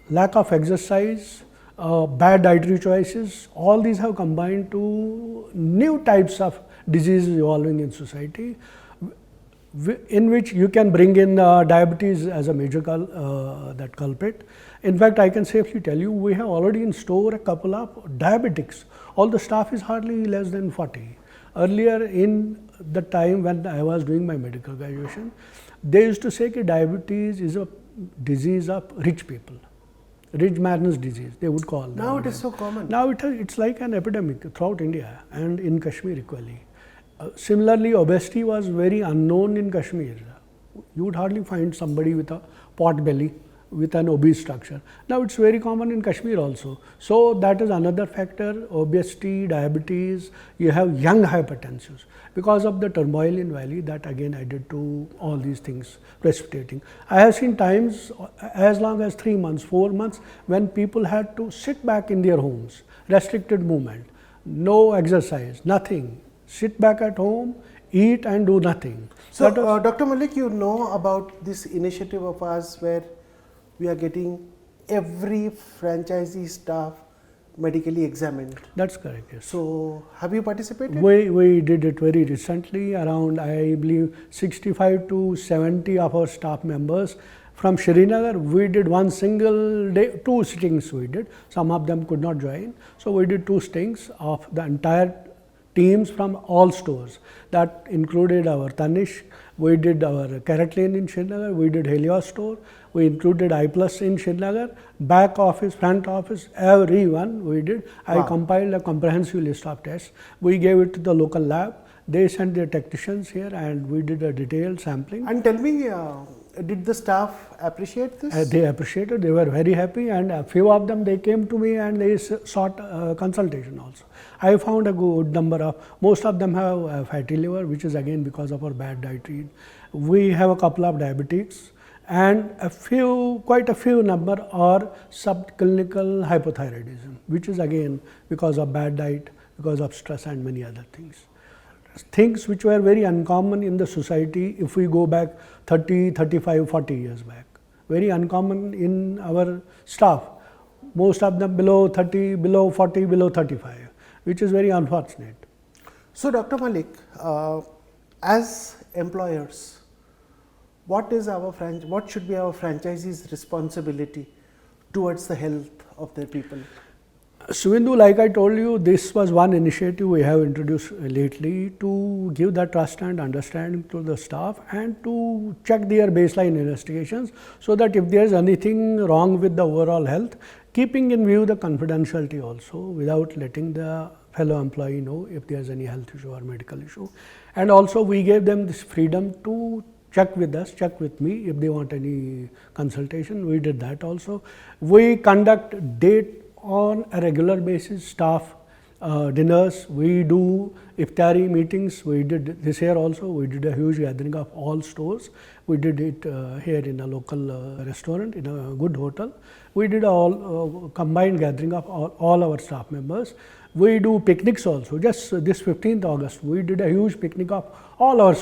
lack of exercise, bad dietary choices, all these have combined to new types of diseases evolving in society, in which you can bring in diabetes as a major culprit. In fact, I can safely tell you, we have already in store a couple of diabetics. All the staff is hardly less than 40. Earlier in the time when I was doing my medical graduation, they used to say that diabetes is a disease of rich people. Rich man's disease, they would call. Now it is so common. Now it's like an epidemic throughout India and in Kashmir equally. Similarly, obesity was very unknown in Kashmir. You would hardly find somebody with a pot belly, with an obese structure. Now it's very common in Kashmir also. So that is another factor, obesity, diabetes, you have young hypertensives. Because of the turmoil in Valley, that again added to all these things precipitating. I have seen times as long as 3 months, 4 months, when people had to sit back in their homes, restricted movement, no exercise, nothing, sit back at home, eat and do nothing. So, That was- Dr. Malik, you know about this initiative of ours where we are getting every franchisee staff medically examined. that's correct, yes. So, have you participated? We did it very recently, around I believe 65 to 70 of our staff members from Srinagar. We did one single day, 2 sittings we did. Some of them could not join. So, we did 2 sittings of the entire teams from all stores. That included our Tanishq, we did our Carrot Lane in Srinagar, we did Helios store, we included iPlus in Srinagar, back office, front office, everyone we did. I compiled a comprehensive list of tests. We gave it to the local lab. They sent their technicians here and we did a detailed sampling. And tell me, did the staff appreciate this? They appreciated, they were very happy, and a few of them they came to me and they sought consultation also. I found a good number of, most of them have fatty liver, which is again because of our bad dietary. We have a couple of diabetics and quite a few number are subclinical hypothyroidism, which is again because of bad diet, because of stress and many other things. Things which were very uncommon in the society if we go back 30, 35, 40 years back. Very uncommon in our staff. Most of them below 30, below 40, below 35, which is very unfortunate. So, Dr. Malik, as employers, what should be our franchisees' responsibility towards the health of their people? Suvindu, like I told you, this was one initiative we have introduced lately to give that trust and understanding to the staff and to check their baseline investigations, so that if there is anything wrong with the overall health, keeping in view the confidentiality also, without letting the fellow employee know if there is any health issue or medical issue. And also we gave them this freedom to check with us, check with me if they want any consultation. We did that also. We conduct date on a regular basis staff dinners. We do iftari meetings. We did this year also. We did a huge gathering of all stores. We did it here in a local restaurant in a good hotel. We did all combined gathering of all our staff members. We do picnics also. Just this 15th August, we did a huge picnic of all our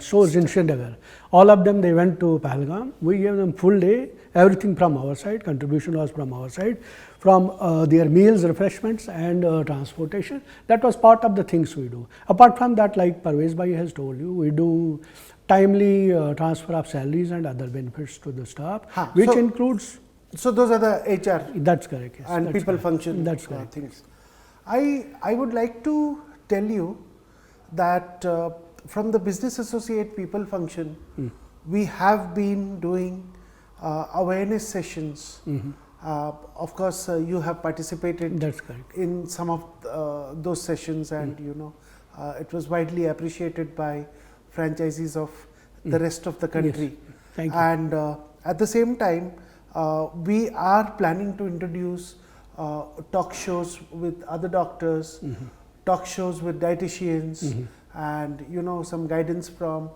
stores in Srinagar. All of them, they went to Pahalgam. We gave them full day, everything from our side, contribution was from our side, from their meals, refreshments and transportation. That was part of the things we do. Apart from that, like Pervaiz Bhai has told you, we do timely transfer of salaries and other benefits to the staff, which includes... So, those are the HR that's correct, yes, and that's people correct. function That's correct. things. I would like to tell you that from the business associate people function, we have been doing awareness sessions. Of course, you have participated That's correct. in some of those sessions, and you know it was widely appreciated by franchisees of the rest of the country. Yes. Thank you. And at the same time, we are planning to introduce talk shows with other doctors, talk shows with dietitians, and you know some guidance from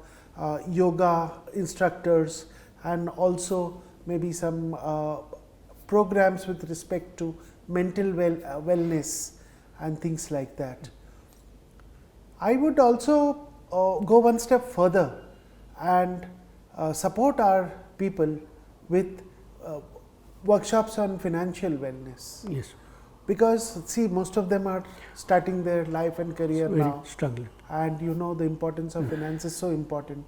yoga instructors, and also maybe some programs with respect to mental wellness and things like that. I would also go one step further and support our people with workshops on financial wellness. Yes. Because see, most of them are starting their life and career Very now, struggling. and you know the importance of finance is so important,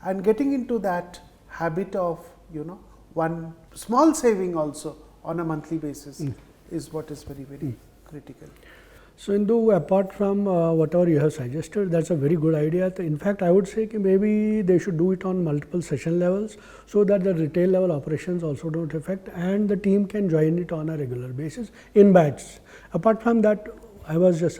and getting into that habit of you know one small saving also on a monthly basis is what is very critical. So, Indu, apart from whatever you have suggested, that's a very good idea. In fact, I would say maybe they should do it on multiple session levels, so that the retail level operations also don't affect, and the team can join it on a regular basis in batches. Apart from that, I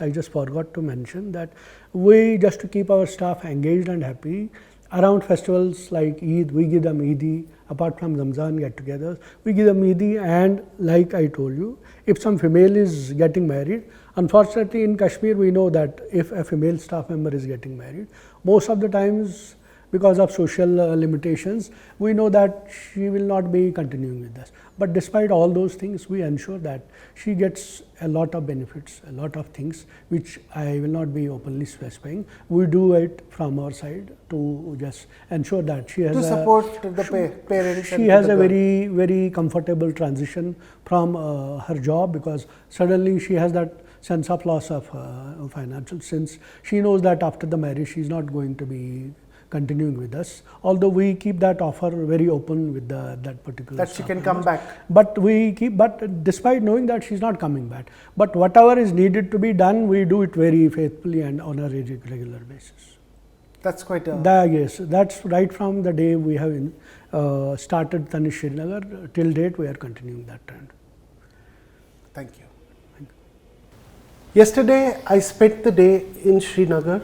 just forgot to mention that we, just to keep our staff engaged and happy, around festivals like Eid, we give them Eid. Apart from Ramzan get-togethers, we give them Eid, and like I told you, if some female is getting married, unfortunately in Kashmir we know that if a female staff member is getting married, most of the times because of social limitations, we know that she will not be continuing with us. But despite all those things, we ensure that she gets a lot of benefits, a lot of things which I will not be openly specifying. We do it from our side to just ensure that she has to support the parents. She has a very comfortable transition from her job, because suddenly she has that sense of loss of financial, since she knows that after the marriage she is not going to be continuing with us, although we keep that offer very open with that particular that she can come back. But despite knowing that she is not coming back, but whatever is needed to be done, we do it very faithfully and on a regular basis. That's quite a... Yes, that's right from the day we have started Tanishq Srinagar till date, we are continuing that trend. Thank you. Yesterday, I spent the day in Srinagar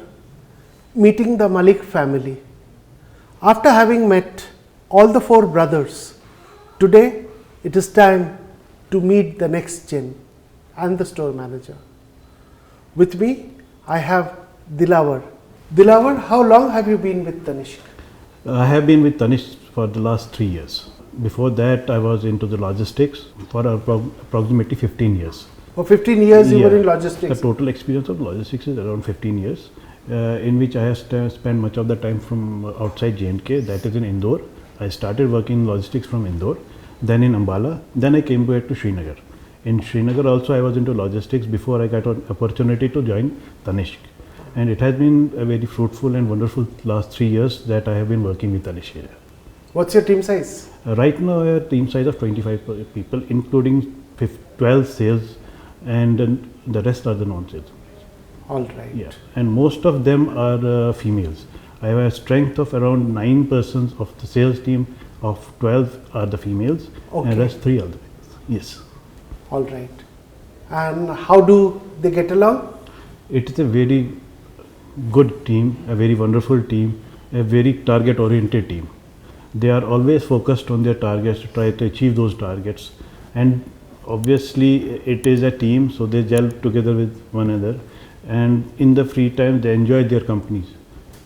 meeting the Malik family. After having met all the 4 brothers, today it is time to meet the next gen and the store manager. With me, I have Dilawar. Dilawar, how long have you been with Tanishq? I have been with Tanishq for the last 3 years. Before that, I was into the logistics for approximately 15 years. For 15 years, you were in logistics. The total experience of logistics is around 15 years, in which I have spent much of the time from outside J&K, that is in Indore. I started working in logistics from Indore, then in Ambala, then I came back to Srinagar. In Srinagar also I was into logistics before I got an opportunity to join Tanishq. And it has been a very fruitful and wonderful last 3 years that I have been working with Tanishq here. What's your team size? Right now I have a team size of 25 people, including 12 sales, and the rest are the non-sales. All right. Yeah, and most of them are females. I have a strength of around 9 persons of the sales team, of 12 are the females, and rest 3 are the males. Yes. All right. And how do they get along? It is a very good team, a very wonderful team, a very target oriented team. They are always focused on their targets to try to achieve those targets, and obviously it is a team, so they gel together with one another, and in the free time they enjoy their companies.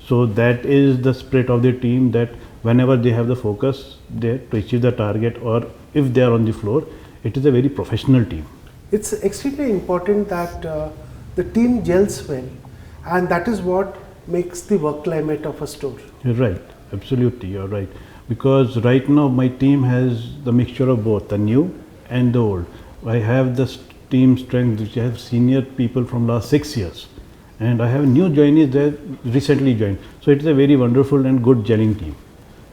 So that is the spirit of the team, that whenever they have the focus there to achieve the target, or if they are on the floor, it is a very professional team. It's extremely important that the team gels well, and that is what makes the work climate of a store. You're right, absolutely, you're right. Because right now my team has the mixture of both the new and the old. I have the team strength which I have senior people from last 6 years, and I have new joinees that recently joined. So it is a very wonderful and good gelling team,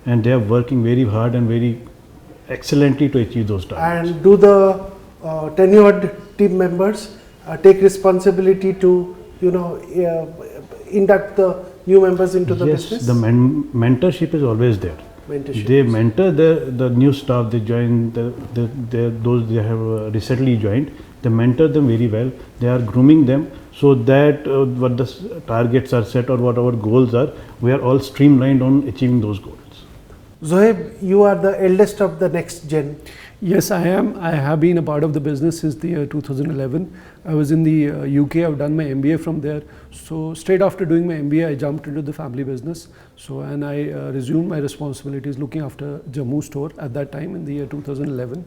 and they are working very hard and very excellently to achieve those targets. And do the tenured team members take responsibility to induct the new members into the business? Yes, the mentorship is always there. They mentor the new staff. They join those they have recently joined. They mentor them very well. They are grooming them so that what the targets are set or what our goals are, we are all streamlined on achieving those goals. Zuhaib, you are the eldest of the next gen. Yes, I am. I have been a part of the business since the year 2011. I was in the UK. I've done my MBA from there. So straight after doing my MBA, I jumped into the family business. So and I resumed my responsibilities looking after Jammu store at that time in the year 2011.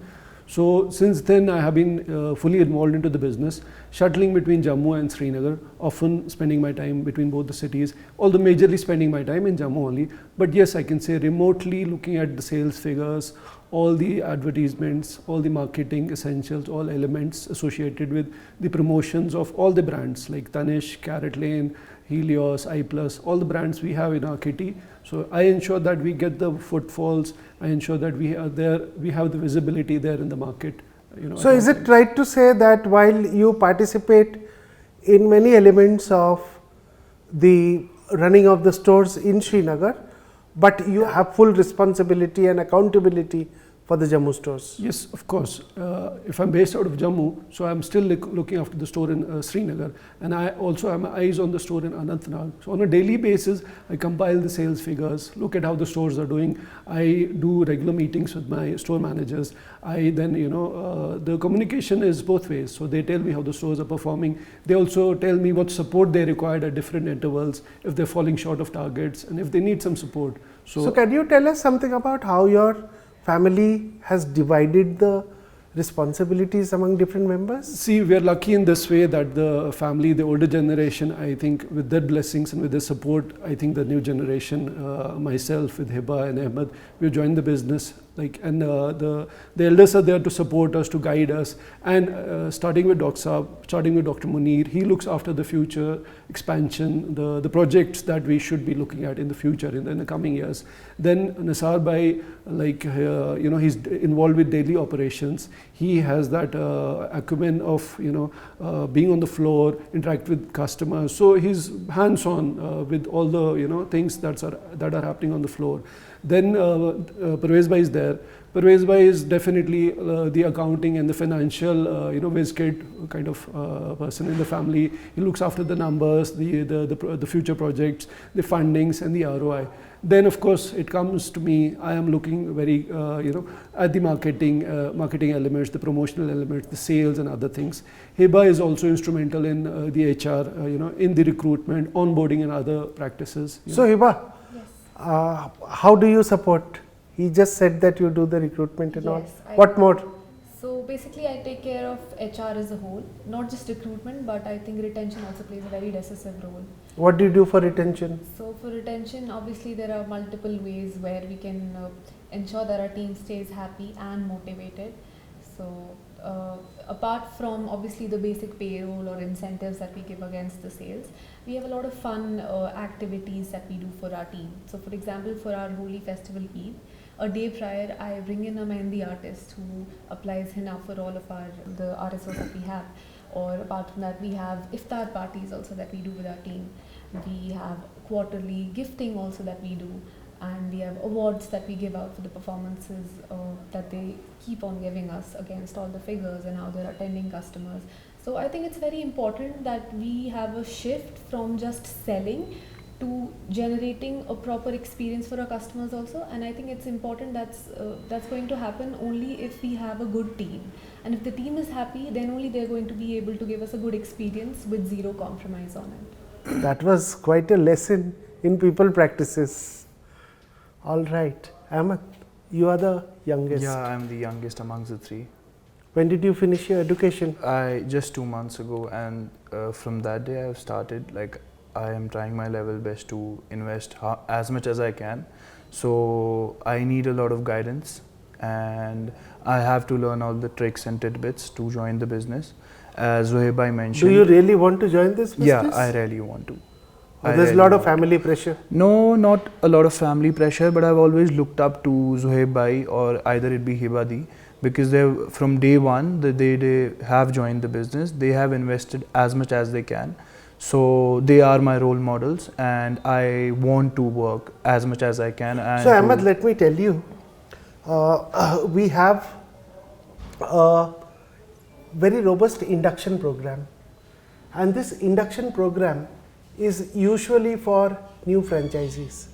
So since then I have been fully involved into the business, shuttling between Jammu and Srinagar, often spending my time between both the cities, although majorly spending my time in Jammu only. But yes, I can say remotely looking at the sales figures, all the advertisements, all the marketing essentials, all elements associated with the promotions of all the brands like Tanishq, Carrot Lane, Helios, I+, all the brands we have in our kitty. So I ensure that we get the footfalls, I ensure that we are there, we have the visibility there in the market. So is it right to say that while you participate in many elements of the running of the stores in Srinagar, but you have full responsibility and accountability for the Jammu stores? Yes, of course. If I'm based out of Jammu, so I'm still looking after the store in Srinagar, and I also have my eyes on the store in Anantnag. So on a daily basis, I compile the sales figures, look at how the stores are doing. I do regular meetings with my store managers. I then, the communication is both ways. So they tell me how the stores are performing. They also tell me what support they require at different intervals, if they're falling short of targets, and if they need some support. So can you tell us something about how your family has divided the responsibilities among different members? See, we are lucky in this way that the family, the older generation, I think with their blessings and with their support, I think the new generation, myself with Hibah and Ahmed, we joined the business. The elders are there to support us, to guide us, and starting with Dr. Saab, starting with Dr. Munir, he looks after the future expansion, the projects that we should be looking at in the future, in the coming years. Then Nisar Bhai, he's involved with daily operations. He has that acumen of being on the floor, interact with customers. So he's hands-on with all the things that are happening on the floor. Then Pervaiz Bhai is there. Pervaiz Bhai is definitely the accounting and the financial, whiz kid kind of person in the family. He looks after the numbers, the future projects, the fundings, and the ROI. Then, of course, it comes to me. I am looking very, at the marketing elements, the promotional elements, the sales, and other things. Hibah is also instrumental in the HR, in the recruitment, onboarding, and other practices. So, Hibah, how do you support? He just said that you do the recruitment and all. What more? So basically I take care of HR as a whole, not just recruitment, but I think retention also plays a very decisive role. What do you do for retention? So for retention, obviously there are multiple ways where we can ensure that our team stays happy and motivated. So apart from obviously the basic payroll or incentives that we give against the sales, we have a lot of fun activities that we do for our team. So for example, for our holy festival Eid, a day prior I bring in a Mehndi artist who applies henna for all of the RSOs that we have. Or apart from that, we have iftar parties also that we do with our team. We have quarterly gifting also that we do. And we have awards that we give out for the performances that they keep on giving us against all the figures and how they're attending customers. So I think it's very important that we have a shift from just selling to generating a proper experience for our customers also. And I think it's important that's going to happen only if we have a good team. And if the team is happy, then only they're going to be able to give us a good experience with zero compromise on it. That was quite a lesson in people practices. All right. Ahmed, you are the youngest. Yeah, I'm the youngest amongst the three. When did you finish your education? Just 2 months ago, and from that day I have started, I am trying my level best to invest as much as I can. So I need a lot of guidance, and I have to learn all the tricks and tidbits to join the business. As Zuhaib mentioned. Do you really want to join this business? Yeah, I really want to. There's a lot of family pressure. No, not a lot of family pressure, but I've always looked up to Zuhaib or either it be Hibah, because they from day one they have joined the business. They have invested as much as they can. So they are my role models, and I want to work as much as I can. And so Ahmed, let me tell you, we have a very robust induction program, and this induction program is usually for new franchisees.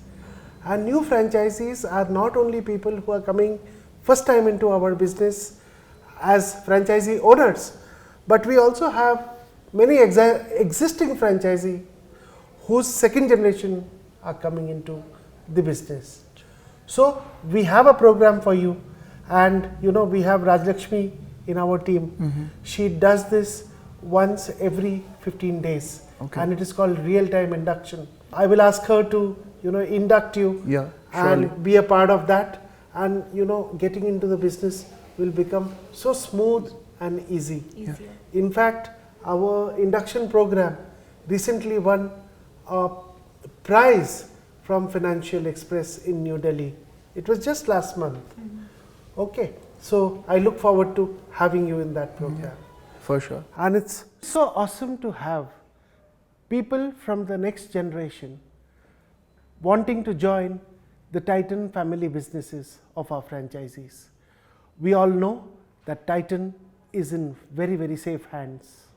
And new franchisees are not only people who are coming first time into our business as franchisee owners, but we also have many existing franchisee whose second generation are coming into the business. So we have a program for you, and we have Rajlakshmi in our team. She does this once every 15 days. Okay. And it is called real-time induction. I will ask her to, induct you and be a part of that, and getting into the business will become so smooth and easy. In fact, our induction program recently won a prize from Financial Express in New Delhi. It was just last month. Okay, so I look forward to having you in that program. For sure. And it's so awesome to have people from the next generation wanting to join the Titan family businesses of our franchisees. We all know that Titan is in very, very safe hands.